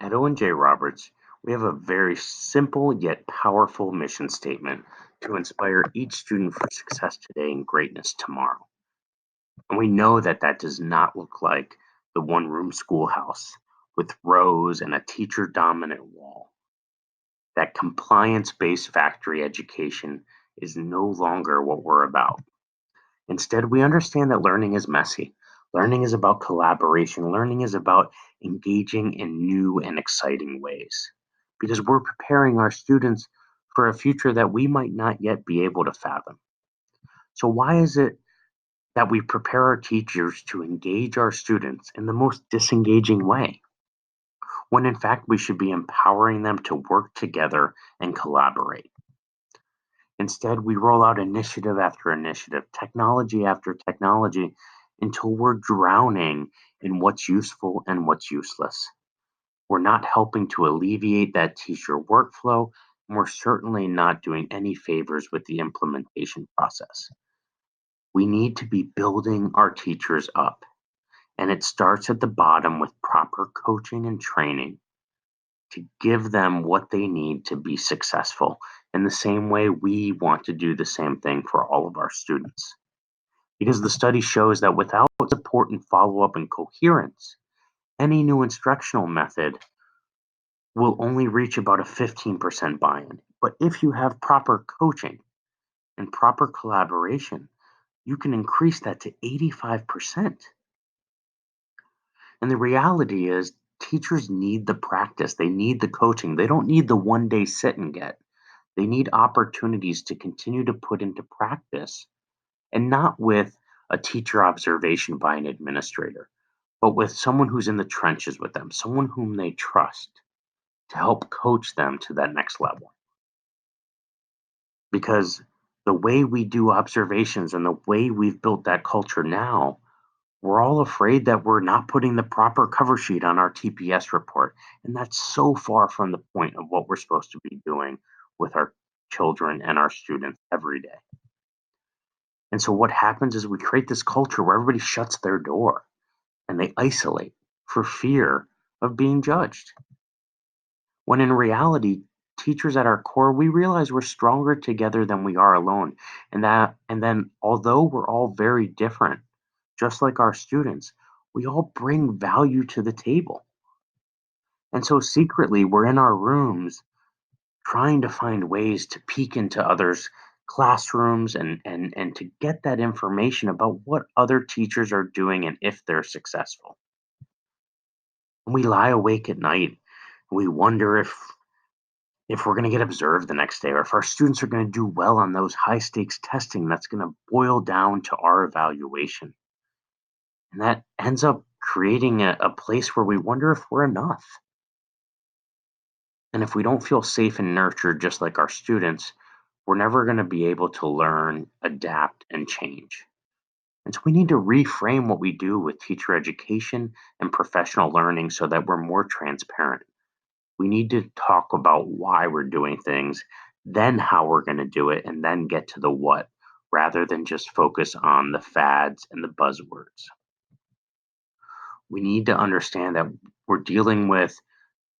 At O&J Roberts, we have a very simple yet powerful mission statement to inspire each student for success today and greatness tomorrow. And we know that that does not look like the one room schoolhouse with rows and a teacher dominant wall. That compliance based factory education is no longer what we're about. Instead, we understand that learning is messy. Learning is about collaboration. Learning is about engaging in new and exciting ways because we're preparing our students for a future that we might not yet be able to fathom. So, why is it that we prepare our teachers to engage our students in the most disengaging way when in fact we should be empowering them to work together and collaborate? Instead, we roll out initiative after initiative, technology after technology, until we're drowning in what's useful and what's useless. We're not helping to alleviate that teacher workflow, and we're certainly not doing any favors with the implementation process. We need to be building our teachers up, and it starts at the bottom with proper coaching and training to give them what they need to be successful in the same way we want to do the same thing for all of our students. Because the study shows that without support and follow up and coherence, any new instructional method will only reach about a 15% buy in. But if you have proper coaching and proper collaboration, you can increase that to 85%. And the reality is, teachers need the practice, they need the coaching, they don't need the one day sit and get. They need opportunities to continue to put into practice, and not with a teacher observation by an administrator, but with someone who's in the trenches with them, someone whom they trust to help coach them to that next level. Because the way we do observations and the way we've built that culture now, we're all afraid that we're not putting the proper cover sheet on our TPS report. And that's so far from the point of what we're supposed to be doing with our children and our students every day. And so what happens is we create this culture where everybody shuts their door and they isolate for fear of being judged. When in reality, teachers at our core, we realize we're stronger together than we are alone. And then although we're all very different, just like our students, we all bring value to the table. And so secretly we're in our rooms trying to find ways to peek into others' classrooms and to get that information about what other teachers are doing and if they're successful. And we lie awake at night and we wonder if we're going to get observed the next day or if our students are going to do well on those high stakes testing that's going to boil down to our evaluation. And that ends up creating a place where we wonder if we're enough. And if we don't feel safe and nurtured just like our students, we're never going to be able to learn, adapt, and change. And so we need to reframe what we do with teacher education and professional learning so that we're more transparent. We need to talk about why we're doing things, then how we're going to do it, and then get to the what, rather than just focus on the fads and the buzzwords. We need to understand that we're dealing with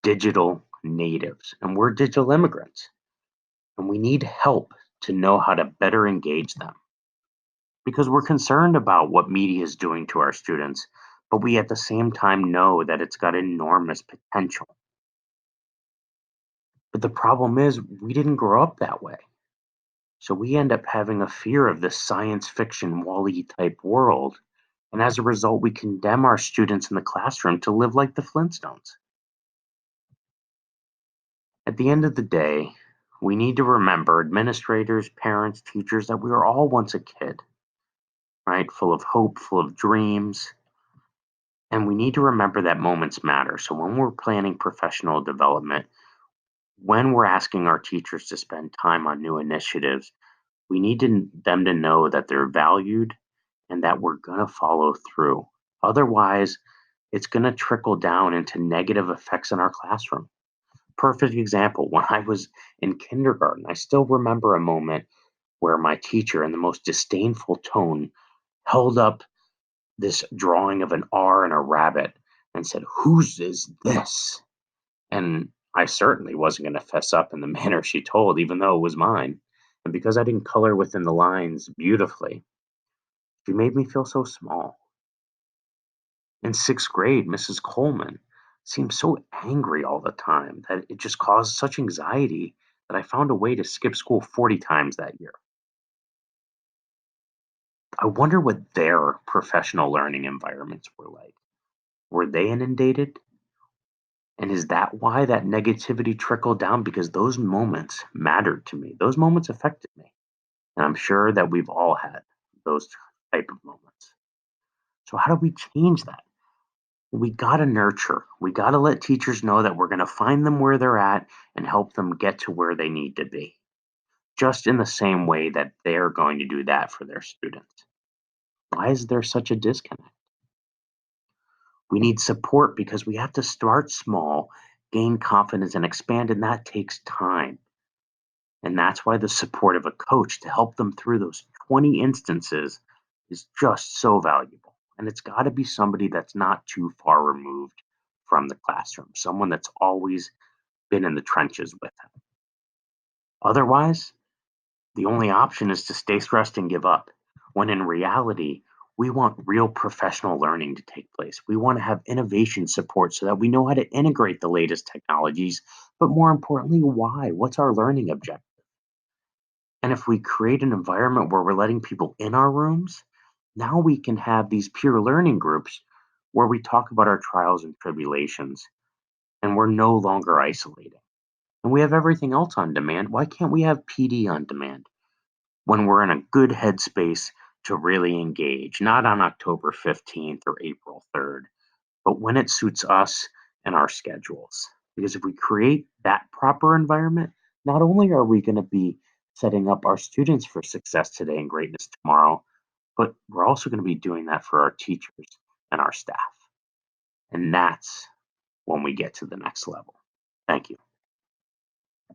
digital natives and we're digital immigrants, and we need help to know how to better engage them because we're concerned about what media is doing to our students, but we at the same time know that it's got enormous potential. But the problem is, we didn't grow up that way. So we end up having a fear of this science fiction Wall-E type world. And as a result, we condemn our students in the classroom to live like the Flintstones. At the end of the day, we need to remember, administrators, parents, teachers, that we were all once a kid, right? Full of hope, full of dreams. And we need to remember that moments matter. So when we're planning professional development, when we're asking our teachers to spend time on new initiatives, we need them to know that they're valued and that we're going to follow through. Otherwise, it's going to trickle down into negative effects in our classroom. Perfect example, when I was in kindergarten, I still remember a moment where my teacher, in the most disdainful tone, held up this drawing of an R and a rabbit and said, "Whose is this?" And I certainly wasn't going to fess up in the manner she told, even though it was mine. And because I didn't color within the lines beautifully, she made me feel so small. In sixth grade, Mrs. Coleman seemed so angry all the time that it just caused such anxiety that I found a way to skip school 40 times that year. I wonder what their professional learning environments were like. Were they inundated? And is that why that negativity trickled down? Because those moments mattered to me. Those moments affected me. And I'm sure that we've all had those type of moments. So how do we change that? We got to nurture. We got to let teachers know that we're going to find them where they're at and help them get to where they need to be, just in the same way that they're going to do that for their students. Why is there such a disconnect? We need support because we have to start small, gain confidence, and expand, and that takes time. And that's why the support of a coach to help them through those 20 instances is just so valuable. And it's got to be somebody that's not too far removed from the classroom, someone that's always been in the trenches with them. Otherwise, the only option is to stay stressed and give up. When in reality, we want real professional learning to take place. We want to have innovation support so that we know how to integrate the latest technologies, but more importantly, why? What's our learning objective? And if we create an environment where we're letting people in our rooms, now we can have these peer learning groups where we talk about our trials and tribulations and we're no longer isolated. And we have everything else on demand. Why can't we have PD on demand when we're in a good headspace to really engage, not on October 15th or April 3rd, but when it suits us and our schedules? Because if we create that proper environment, not only are we going to be setting up our students for success today and greatness tomorrow, but we're also going to be doing that for our teachers and our staff. And that's when we get to the next level. Thank you.